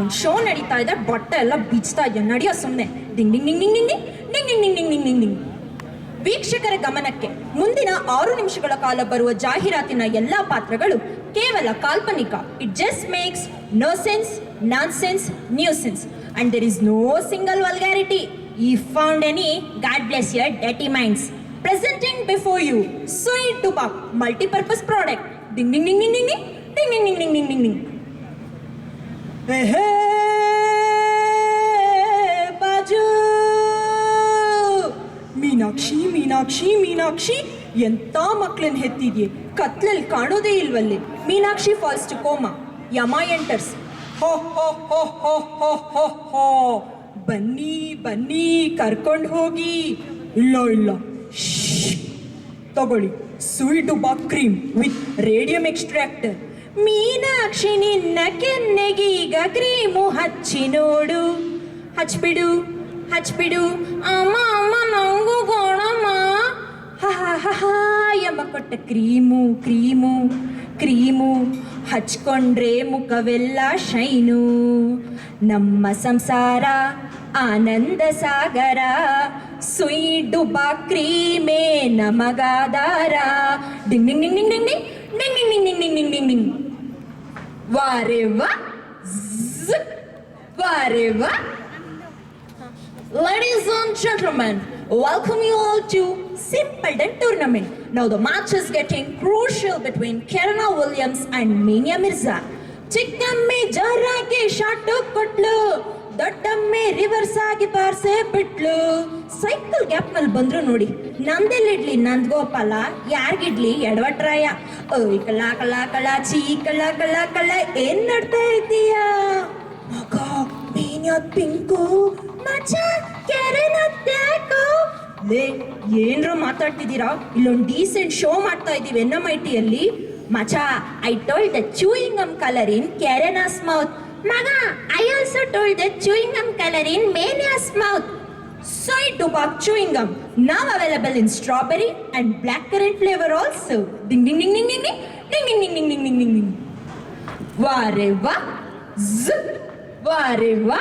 ಅಲ್ಲೊಂದು ಶೋ ನಡೀತಾ ಇದೆ, ಬಟ್ಟೆ ಎಲ್ಲ ಬಿಚ್ತಾ ಇದೆ, ನಡೆಯೋ ಸುಮ್ಮನೆ. Ding ding ding ding ding ding ding ding ding ding ding ding. ವೀಕ್ಷಕರ ಗಮನಕ್ಕೆ, ಮುಂದಿನ 6 ನಿಮಿಷಗಳ ಕಾಲ ಬರುವ ಜಾಹೀರಾತಿನ ಎಲ್ಲಾ ಪಾತ್ರಗಳು ಕೇವಲ ಕಾಲ್ಪನಿಕ. It just makes no sense, nonsense, new sense, and there is no single vulgarity. If found any, God bless your dirty minds. Presenting before you, Sweet Tupac multi-purpose product. Ding ding ding ding ding ding ding ding ding ding ding ding ding. Hey hey, Baju. Meenakshi Meenakshi Meenakshi, ಎಂತ ಮಕ್ಕಳನ್ನ ಹೆತ್ತಿದ್ಯೆ, ಕತ್ಲಲ್ಲಿ ಕಾಣೋದೇ ಇಲ್ವಲ್ಲಿ. Meenakshi falls to coma, Yama enters. ಹೋ ಹೋ ಹೋ ಹೋ ಹೋ ಹೋ ಹೋ, ಬನ್ನಿ ಬನ್ನಿ ಕರ್ಕೊಂಡು ಹೋಗಿ. ಇಲ್ಲ ಇಲ್ಲ, ತಗೊಳ್ಳಿ sweet Tupac cream with radium extractor. Meenakshi ನಿನ್ನ ಕೆನ್ನೆಗೀಗ ಕ್ರೀಮು ಹಚ್ಚಿ ನೋಡು. ಹಚ್ಬಿಡು ಹಚ್ಬಿಡು, ಅಮ್ಮ ಅಮ್ಮ ನಂಗೂ ಗೋಣಮ್ಮ. ಹಾ ಎಂಬ ಕೊಟ್ಟ ಕ್ರೀಮು ಕ್ರೀಮು ಕ್ರೀಮು, ಹಚ್ಕೊಂಡ್ರೆ ಮುಖವೆಲ್ಲ ಶೈನು. ನಮ್ಮ ಸಂಸಾರ ಆನಂದ ಸಾಗರ, ಸ್ವೀಟ್ ಟುಪಾಕ್ ಕ್ರೀಮೇ ನಮಗಾಧಾರ. Ding ding ding ding ding ding ding ding ding ding ding ding ding. ವಾರೆ ವಾ, ವಾರೆ ವಾ. Ladies and gentlemen, welcome you all to Simpledon tournament. Now the match is getting crucial between Serena Williams and Mania Mirza. ಚಿಕ್ಕಮ್ಮೆ ಜೋರಾಗಿ shot ಕೊಟ್ಲು, ದೊಡ್ಡಮ್ಮೆ reverse ಆಗಿ ಬಾರ್ಸೆ ಬಿಟ್ಲು. Cycle gap ನಲ್ಲಿ ಬಂದ್ರು ನೋಡಿ, ನಂದೆಲ್ಲಿಡ್ಲಿ ನಂದ್ಗೋಪಾಲ, ಯಾರಿಗಿಡ್ಲಿ ಎಡವಟ್ರಾಯ. ಓಯ್ ಕಳ ಕಳ ಕಳ ಚೀ ಕಳ ಕಳ ಕಳ, ಏನ್ ನೋಡ್ತಾ ಇದ್ದೀಯಾ ಮಗ? ಮೀನ್ಯಾದ್ ಪಿಂಕು ಮಚ ಕೆರೆನತ್ಯಾಕೋ. ಲೇ, ಏನ್ರ ಮಾತಾಡ್ತಿದ್ದೀರಾ? ಇಲ್ಲೊಂದು ಡೀಸೆಂಟ್ ಶೋ ಮಾಡ್ತಾ ಇದೀವಿ NMIT-ಯಲ್ಲಿ. ಮಚ, I told the chewing gum colour in ಕೆರೆನಾಸ್ ಮೌತ್. ಮಗ, I also told the chewing gum colour in ಮೇನಿಯಾಸ್ mouth. Sweet Tupac chewing gum now available in strawberry and blackcurrant flavor also. Ding ding ding ding ding ding ding ding ding ding ding ding ding. Ware va, zip, ware va.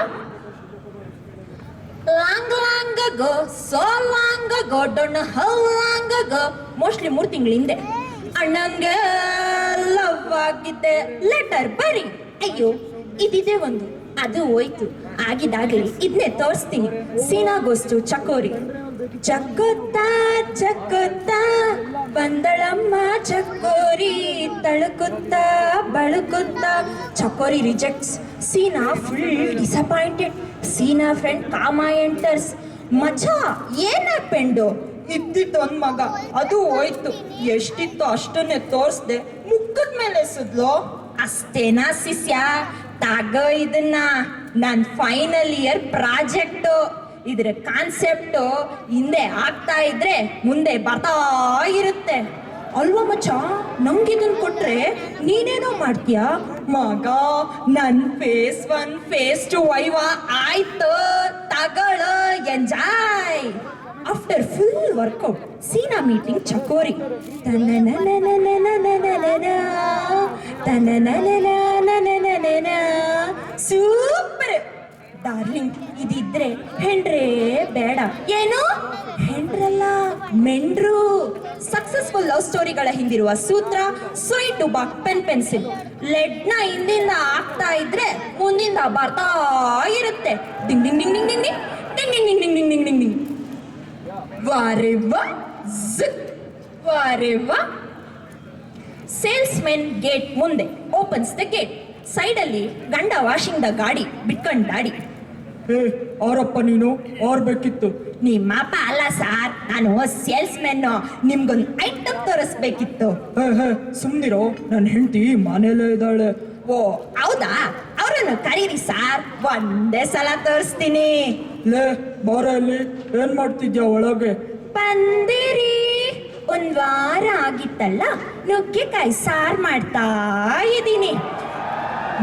Long ago, so long ago, don't know how long ago. Mostly 3 ತಿಂಗಳ ಹಿಂದೆ ಅಣ್ಣಂಗೆ love ಆಗಿದ್ದೆ, letter ಬರಿ. ಅಯ್ಯೋ, ಇದಿದೆ ಒಂದು, ಅದು ಹೋಯ್ತು. ಆಗಿದಾಗಲಿ ಇದನ್ನೇ ತೋರಿಸ್ತೀನಿ. ಸೀನಾಗೋಸ್ತು ಚಕೋರಿ. ಚಕ್ಕೋತಾ ಚಕ್ಕೋತಾ ಬಂದಳಮ್ಮ ಚಕೋರಿ, ತಳುಕುತ್ತಾ ಬಳುಕುತ್ತಾ. ಚಕೋರಿ ರಿಜೆಕ್ಟ್ಸ್. ಸೀನಾ ಫುಲ್ ಡಿಸಪಾಯಿಂಟೆಡ್. ಸೀನಾ ಫ್ರೆಂಡ್ ಕಾಮಾ ಎಂಟರ್ಸ್. ಮಚ, ಏನ ಪೆಂಡು? ಇದ್ದಿತ್ತು ಒಂದ್ ಮಗ, ಅದು ಹೋಯ್ತು. ಎಷ್ಟಿತ್ತು ಅಷ್ಟನ್ನೇ ತೋರಿಸ್ದೆ, ಮುಖದ ಮೇಲೆ ಎಸದ್ಲು. ಅಷ್ಟೇನಾ ಶಿಷ್ಯ? ತಗೋ ಇದನ್ನ, ನನ್ನ ಫೈನಲ್ ಇಯರ್ ಪ್ರಾಜೆಕ್ಟು. ಇದ್ರ ಕಾನ್ಸೆಪ್ಟು ಹಿಂದೆ ಆಗ್ತಾ ಇದ್ರೆ ಮುಂದೆ ಬರ್ತಾ ಇರುತ್ತೆ ಅಲ್ವಾ ಮಚ್ಚ? ನಂಗಿದನ್ ಕೊಟ್ರೆ ನೀನೇನೋ ಮಾಡ್ತೀಯಾ ಮಗ? ನನ್ ಫೇಸ್ 1 ಫೇಸ್ 2 ವೈವಾ ಆಯ್ತು, ತಗೊಳ್ಳೋ, enjoy. After full workout, Seena meeting Chakori. Super darling, ಇದಿದ್ರೆ ಹೆಂಡ್ರೇ ಬೇಡ. ಏನು ಹೆಂಡ್ರಲ್ಲ, ಮೆಂಡ್ರು. ಸಕ್ಸಸ್ಫುಲ್ ಲವ್ ಸ್ಟೋರಿಗಳ ಹಿಂದಿರುವ ಸೂತ್ರ ಸ್ವೀಟ್ ಟುಪಾಕ್ ಪೆನ್ ಪೆನ್ಸಿಲ್. ಲೆಡ್ನ ಹಿಂದಿಂದ ಆಗ್ತಾ ಇದ್ರೆ ಮುಂದಿಂದ ಬರ್ತಾ ಇರುತ್ತೆ. Ding ding ding ding ding ding ding ding ding ding ding ding ding. ವಾರೆ ವಾ, ಜಿಕ್, ವಾರೆ ವಾ. ಸೇಲ್ಸ್ಮೆನ್ ಗೇಟ್ ಮುಂದೆ ಓಪನ್ಸ್ ದ ಗೇಟ್. ಸೈಡಲ್ಲಿ ಗಂಡ ವಾಷಿಂಗ್ ದ ಗಾಡಿ ಬಿಟ್ಕೊಂಡ್ ದಾಡಿ. ಅವರಪ್ಪ ನೀನು ಬೇಕಿತ್ತು? ನಿಮ್ಮಪ್ಪ ಅಲ್ಲ ಸಾರ್, ನಾನು ಸೇಲ್ಸ್ ಮೆನ್. ನಿಮ್ಗೊಂದು ಐಟಮ್ ತೋರಿಸ್ಬೇಕಿತ್ತು. ಸುಮ್ನಿರೋ, ನನ್ನ ಹೆಂಡತಿ ಮನೇಲೇ ಇದ್ದಾಳೆ. ಓ ಹೌದಾ? ಅವರನ್ನು ಕರೀರಿ ಸಾರ್, ಒಂದೇ ಸಲ ತೋರಿಸ್ತೀನಿ. ಲೇ ಬಾರ, ಅಲ್ಲಿ ಏನ್ ಮಾಡ್ತಿದ್ಯಾ ಒಳಗೆ? ಬಂದಿರಿ. 1 ವಾರ ಆಗಿತ್ತಲ್ಲ, ನುಗ್ಗೆಕಾಯಿ ಸಾರ್ ಮಾಡ್ತಾ ಇದ್ದೀನಿ.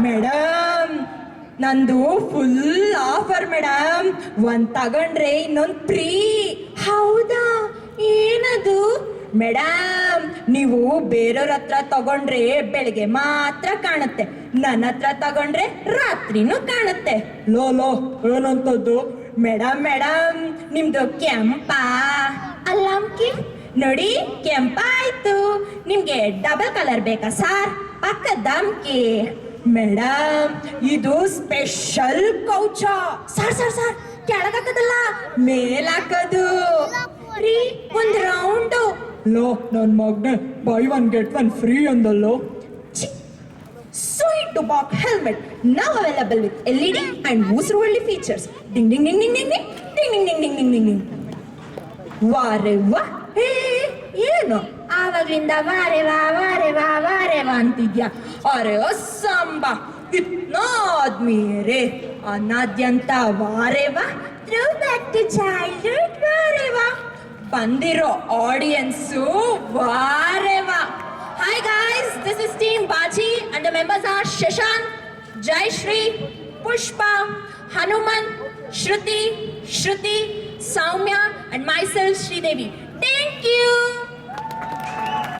ಮೇಡಮ್, ನಂದು ಫುಲ್ ಆಫರ್ ಮೇಡಮ್. 1 ತಗೊಂಡ್ರೆ ಇನ್ನೊಂದು ಫ್ರೀ. ಹೌದಾ? ಏನದು? ಮೇಡಮ್ ನೀವು ಬೇರೆಯವ್ರ ಹತ್ರ ತಗೊಂಡ್ರೆ ಬೆಳಿಗ್ಗೆ ಮಾತ್ರ ಕಾಣುತ್ತೆ, ನನ್ನ ಹತ್ರ ತಗೊಂಡ್ರೆ ರಾತ್ರಿನೂ ಕಾಣುತ್ತೆ. Low low ಏನಂತದ್ದು? ಮೇಡಮ್ ನಿಮ್ದು ಕೆಂಪ ಅಲ್ಲಂಕಿ ನೋಡಿ, ಕೆಂಪಾಯ್ತು. ನಿಮ್ಗೆ ಡಬಲ್ ಕಲರ್ ಬೇಕಾ ಸಾರ್? ಪಕ್ಕದಮ್ಕಿ. ಮೇಡಮ್ ಇದು ಸ್ಪೆಷಲ್ ಕೌಚ. ಸಾರ್ ಕೆಳಗಾಕದಲ್ಲ, ಮೇಲಾಕದು ರೀ, ಒಂದ್ ರೌಂಡು. ಲೋ ನನ್ ಮಗ್ನೆ, buy one get one free ಅಂದಲ್ಲೋ. Sweet Duboc helmet now available with LED and Woosruwalli features. Ding ding ding ding ding ding ding ding ding ding ding ding ding. ವಾರೆ ವಾ, ಹೇ ಏನು ಆವಾಗ್ಲಿಂದ ವಾರೆ ವಾ ಅಂತಿದ್ಯಾ? ಅರೆ ಅಸ್ಸಂಬ ಇತ್ನಾ ಆದ್ಮಿ ರೇ ಅನಾದ್ಯಂತ ವಾರೆ ವಾ, ಥ್ರೋ ಬ್ಯಾಕ್ ಟು ಚೈಲ್ಡ್ಹುಡ್ ವಾರೆ ವಾ. ಬಂದಿರೋ audience ವಾರೆ ವಾ. Hi guys, this is Team Baji and the members are Shashank, Jayashree, Pushpa, Hanuman, Shruti, Soumya and myself Sridevi. Thank you.